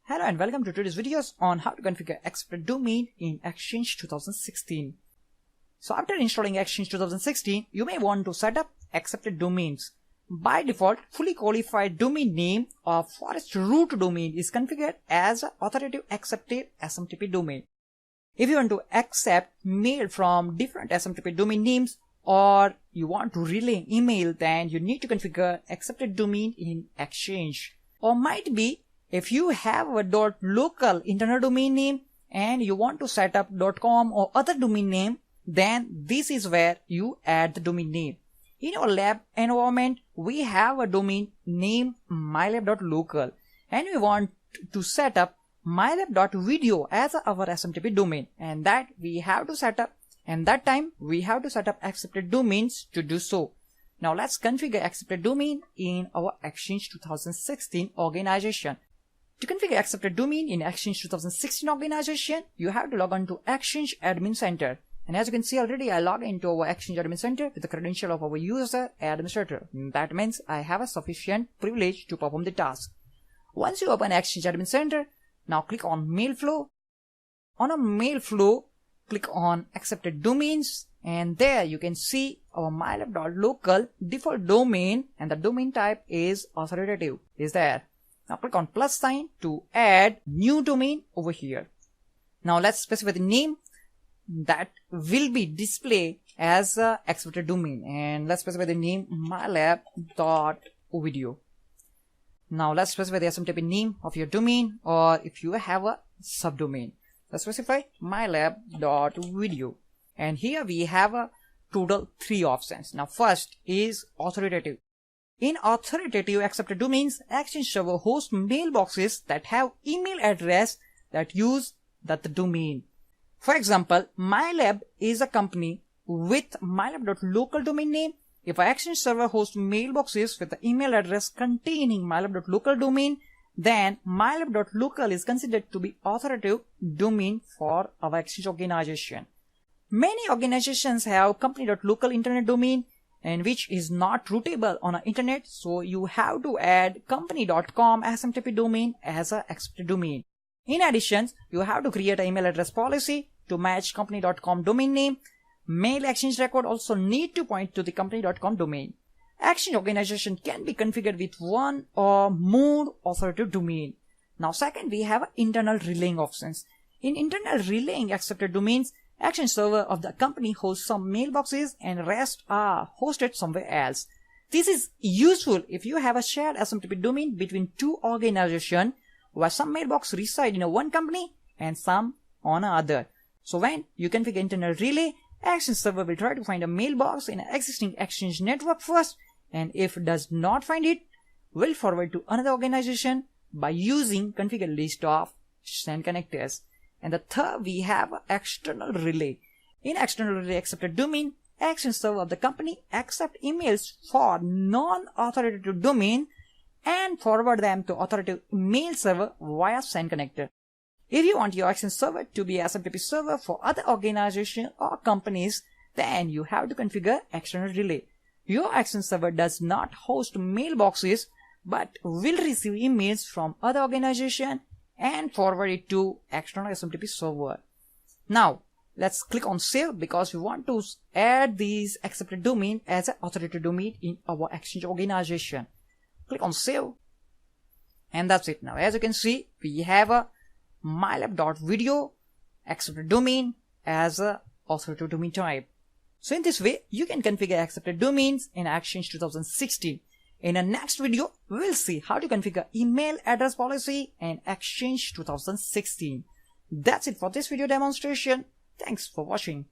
Hello and welcome to today's videos on how to configure accepted domain in Exchange 2016. So after installing Exchange 2016, you may want to set up accepted domains. By default, fully qualified domain name or forest root domain is configured as an authoritative accepted SMTP domain. If you want to accept mail from different SMTP domain names or you want to relay email, then you need to configure accepted domain in Exchange. Or might be if you have a .local internal domain name and you want to set up .com or other domain name, then this is where you add the domain name. In our lab environment, we have a domain name mylab.local and we want to set up mylab.video as our SMTP domain, and that we have to set up, and that time we have to set up accepted domains to do so. Now let's configure accepted domain in our Exchange 2016 organization. To configure accepted domain in Exchange 2016 organization, you have to log on to Exchange Admin Center. And as you can see already, I log into our Exchange Admin Center with the credential of our user administrator. That means I have a sufficient privilege to perform the task. Once you open Exchange Admin Center, now click on Mail Flow. On a Mail Flow, click on Accepted Domains, and there you can see our mylab.local default domain, and the domain type is authoritative is there. Now click on plus sign to add new domain over here. Now let's specify the name that will be displayed as accepted domain, and let's specify the name mylab.video. Now let's specify the SMTP name of your domain, or if you have a subdomain, let's specify mylab.video. And here we have a total 3 options. Now first is authoritative. In authoritative accepted domains, Exchange Server hosts mailboxes that have email address that use that domain. For example, MyLab is a company with mylab.local domain name. If our Exchange Server hosts mailboxes with the email address containing mylab.local domain, then mylab.local is considered to be authoritative domain for our Exchange organization. Many organizations have company.local internet domain, and which is not routable on the internet, so you have to add company.com SMTP domain as an accepted domain. In addition, you have to create an email address policy to match company.com domain name. Mail exchange record also need to point to the company.com domain. Exchange organization can be configured with one or more authoritative domain. Now second, we have internal relaying options. In internal relaying accepted domains, Exchange Server of the company hosts some mailboxes and rest are hosted somewhere else. This is useful if you have a shared SMTP domain between two organizations where some mailbox reside in one company and some on another. So when you configure internal relay, Exchange Server will try to find a mailbox in an existing Exchange network first, and if it does not find it, will forward to another organization by using configure list of SAN connectors. And the third, we have external relay. In external relay accepted domain, Exchange Server of the company accept emails for non-authoritative domain and forward them to authoritative mail server via SAN connector. If you want your Exchange Server to be SMTP server for other organizations or companies, then you have to configure external relay. Your Exchange Server does not host mailboxes but will receive emails from other organizations and forward it to external SMTP server. Now let's click on save because we want to add these accepted domain as an authoritative domain in our Exchange organization. Click on save, and that's it. Now as you can see, we have a mylab.video accepted domain as a authoritative domain type. So in this way, you can configure accepted domains in Exchange 2016. In the next video, we'll see how to configure email address policy in Exchange 2016. That's it for this video demonstration. Thanks for watching.